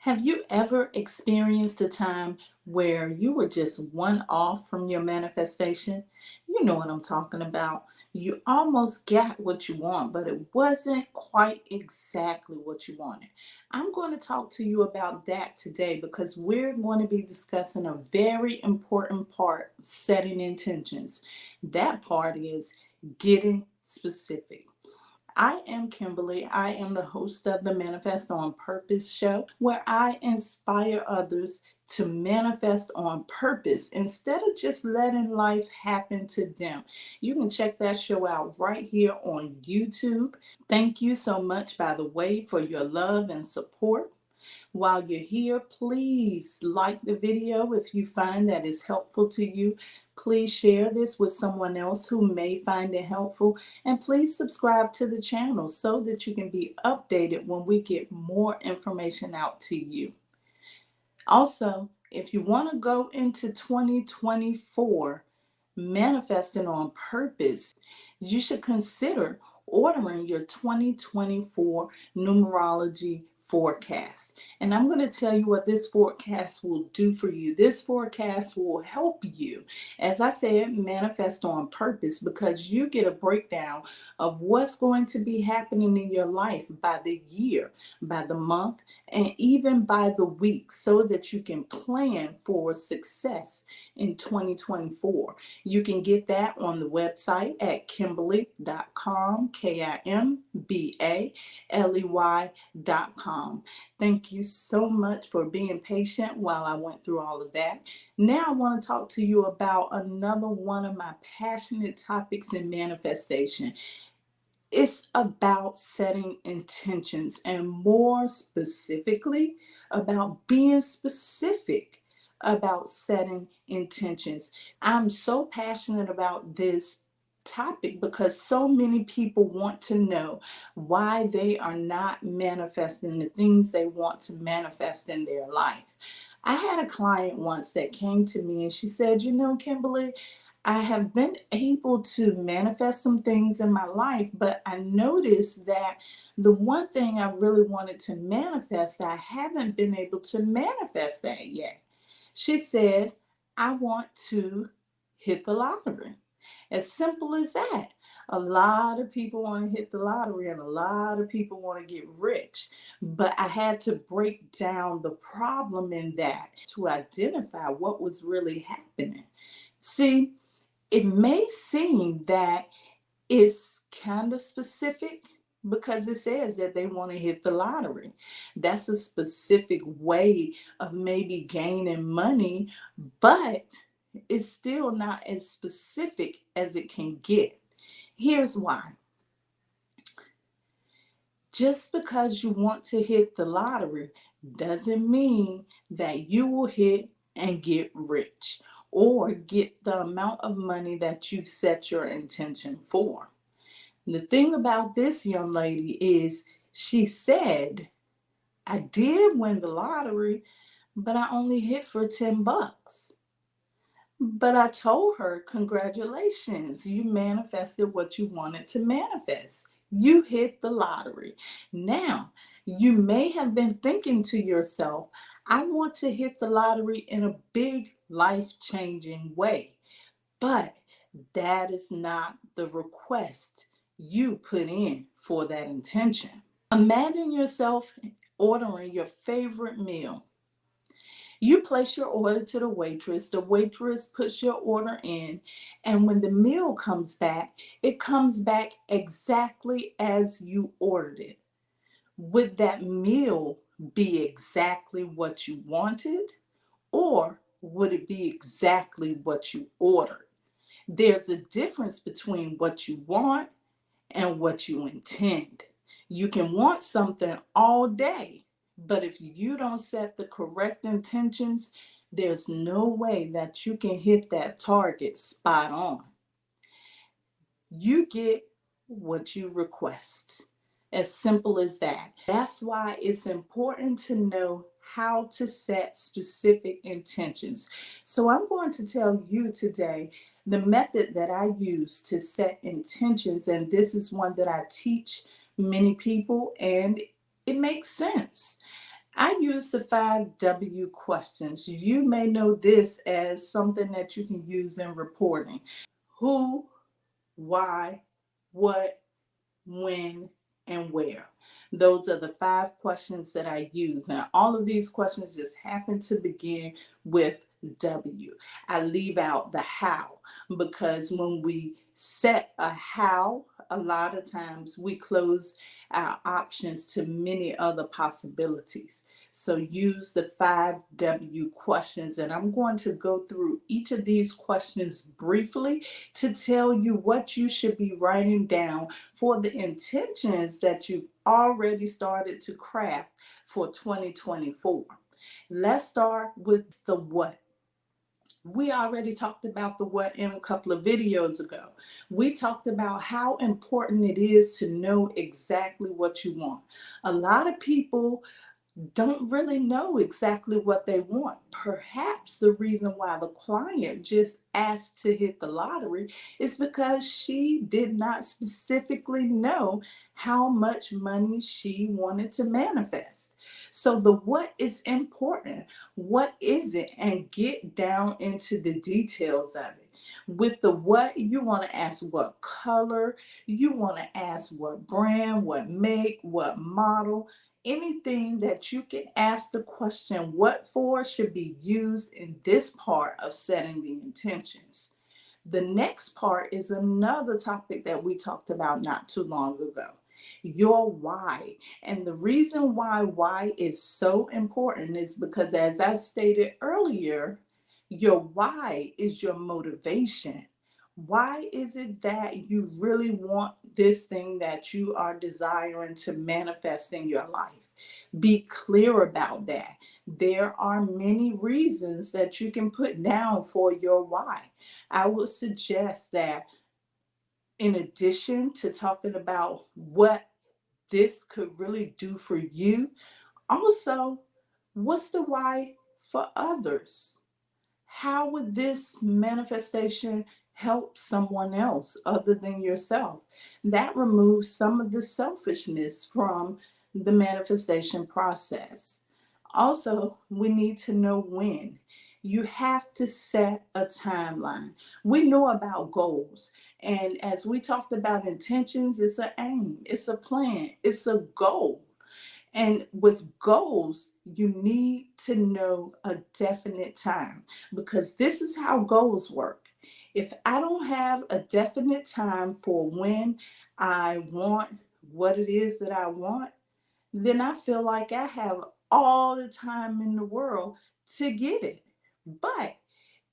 Have you ever experienced a time where you were just one off from your manifestation? You know what I'm talking about. You almost got what you want, but it wasn't quite exactly what you wanted. I'm going to talk to you about that today because we're going to be discussing a very important part of setting intentions. That part is getting specific. I am Kimberly. I am the host of the Manifest on Purpose show, where I inspire others to manifest on purpose instead of just letting life happen to them. You can check that show out right here on YouTube. Thank you so much, by the way, for your love and support. While you're here, please like the video if you find that is helpful to you. Please share this with someone else who may find it helpful. And please subscribe to the channel so that you can be updated when we get more information out to you. Also, if you want to go into 2024 manifesting on purpose, you should consider ordering your 2024 numerology forecast. And I'm going to tell you what this forecast will do for you. This forecast will help you, as I said, manifest on purpose, because you get a breakdown of what's going to be happening in your life by the year, by the month, and even by the week, so that you can plan for success in 2024. You can get that on the website at Kimbaley.com, KIMBALEY.com. Thank you so much for being patient while I went through all of that. Now I want to talk to you about another one of my passionate topics in manifestation. It's about setting intentions, and more specifically about being specific about setting intentions. I'm so passionate about this topic because so many people want to know why they are not manifesting the things they want to manifest in their life. I had a client once that came to me and she said, Kimberly, I have been able to manifest some things in my life, but I noticed that the one thing I really wanted to manifest, I haven't been able to manifest that yet. She said, I want to hit the lottery. As simple as that. A lot of people want to hit the lottery and a lot of people want to get rich. But I had to break down the problem in that to identify what was really happening. See, it may seem that it's kind of specific because it says that they want to hit the lottery. That's a specific way of maybe gaining money, but it's still not as specific as it can get. Here's why. Just because you want to hit the lottery doesn't mean that you will hit and get rich or get the amount of money that you've set your intention for. The thing about this young lady is she said, I did win the lottery, but I only hit for $10. But I told her, congratulations, you manifested what you wanted to manifest. You hit the lottery. Now, you may have been thinking to yourself, I want to hit the lottery in a big life-changing way. But that is not the request you put in for that intention. Imagine yourself ordering your favorite meal. You place your order to the waitress puts your order in, and when the meal comes back, it comes back exactly as you ordered it. Would that meal be exactly what you wanted, or would it be exactly what you ordered? There's a difference between what you want and what you intend. You can want something all day, but if you don't set the correct intentions, there's no way that you can hit that target spot on. You get what you request. As simple as that. That's why it's important to know how to set specific intentions. So I'm going to tell you today the method that I use to set intentions, and this is one that I teach many people, and it makes sense. I use the 5W questions. You may know this as something that you can use in reporting. Who, why, what, when, and where. Those are the 5 questions that I use. Now, all of these questions just happen to begin with W. I leave out the how because when we set a how, a lot of times we close our options to many other possibilities. So use the 5W questions, and I'm going to go through each of these questions briefly to tell you what you should be writing down for the intentions that you've already started to craft for 2024. Let's start with the what. We already talked about the what in a couple of videos ago. We talked about how important it is to know exactly what you want. A lot of people don't really know exactly what they want. Perhaps the reason why the client just asked to hit the lottery is because she did not specifically know how much money she wanted to manifest. So the what is important. What is it? And get down into the details of it. With the what, you want to ask what color, you want to ask what brand, what make, what model. Anything that you can ask the question what for should be used in this part of setting the intentions. The next part is another topic that we talked about not too long ago. Your why. And the reason why is so important is because, as I stated earlier, your why is your motivation. Why is it that you really want this thing that you are desiring to manifest in your life? Be clear about that. There are many reasons that you can put down for your why. I would suggest that in addition to talking about what this could really do for you, also, what's the why for others? How would this manifestation help someone else other than yourself? That removes some of the selfishness from the manifestation process. Also, we need to know when. You have to set a timeline. We know about goals. And as we talked about intentions, it's an aim, it's a plan, it's a goal. And with goals, you need to know a definite time because this is how goals work. If I don't have a definite time for when I want what it is that I want, then I feel like I have all the time in the world to get it. But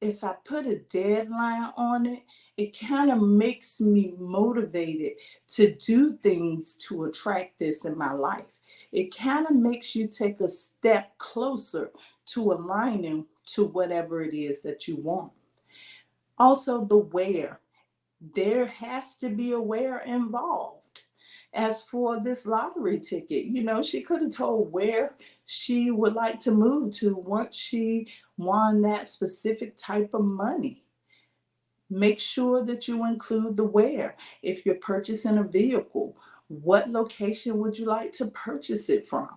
if I put a deadline on it, it kind of makes me motivated to do things to attract this in my life. It kind of makes you take a step closer to aligning to whatever it is that you want. Also, the where. There has to be a where involved. As for this lottery ticket, she could have told where she would like to move to once she won that specific type of money. Make sure that you include the where. If you're purchasing a vehicle, what location would you like to purchase it from?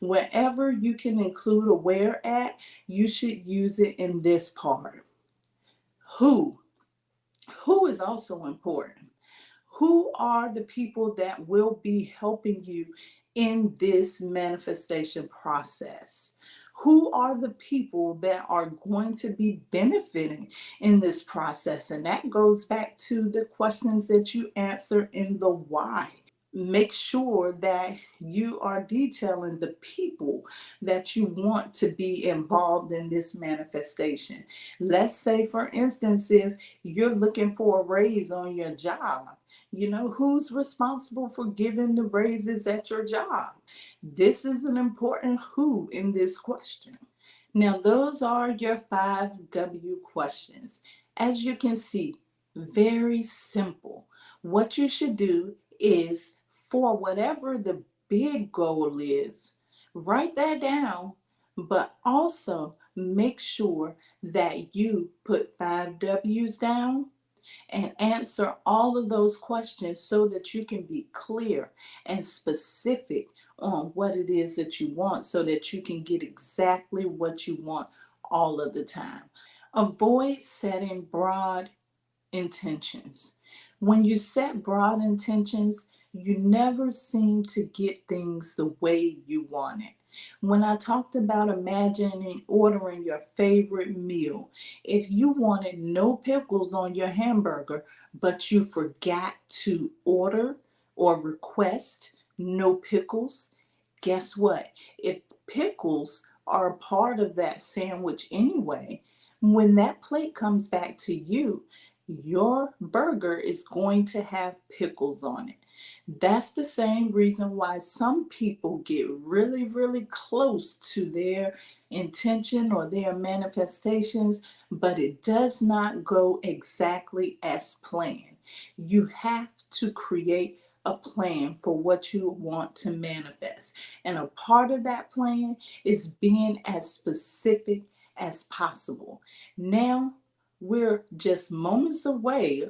Wherever you can include a where at, you should use it in this part. Who? Who is also important. Who are the people that will be helping you in this manifestation process? Who are the people that are going to be benefiting in this process? And that goes back to the questions that you answer in the why. Make sure that you are detailing the people that you want to be involved in this manifestation. Let's say, for instance, if you're looking for a raise on your job, who's responsible for giving the raises at your job? This is an important who in this question. Now, those are your 5W questions. As you can see, very simple. What you should do is, for whatever the big goal is, write that down, but also make sure that you put 5Ws down and answer all of those questions so that you can be clear and specific on what it is that you want so that you can get exactly what you want all of the time. Avoid setting broad intentions. When you set broad intentions, you never seem to get things the way you want it. When I talked about imagining ordering your favorite meal, if you wanted no pickles on your hamburger, but you forgot to order or request no pickles, guess what? If pickles are a part of that sandwich anyway, when that plate comes back to you, your burger is going to have pickles on it. That's the same reason why some people get really, really close to their intention or their manifestations, but it does not go exactly as planned. You have to create a plan for what you want to manifest. And a part of that plan is being as specific as possible. Now, we're just moments away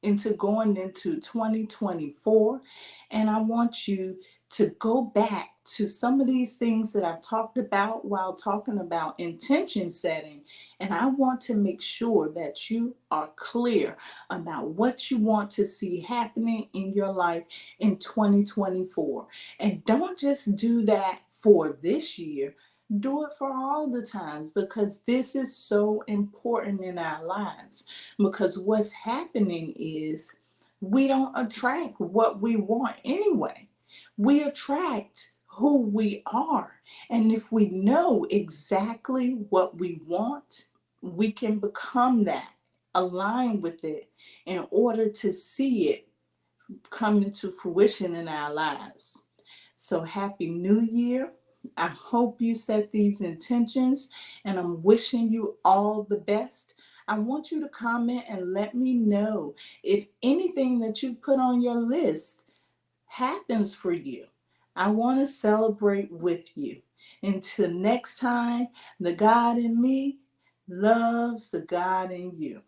into going into 2024, and I want you to go back to some of these things that I've talked about while talking about intention setting, and I want to make sure that you are clear about what you want to see happening in your life in 2024. And don't just do that for this year, do it for all the times, because this is so important in our lives. Because what's happening is we don't attract what we want anyway. We attract who we are. And if we know exactly what we want, we can become that, align with it in order to see it come into fruition in our lives. So happy new year. I hope you set these intentions, and I'm wishing you all the best. I want you to comment and let me know if anything that you put on your list happens for you. I want to celebrate with you. Until next time, the God in me loves the God in you.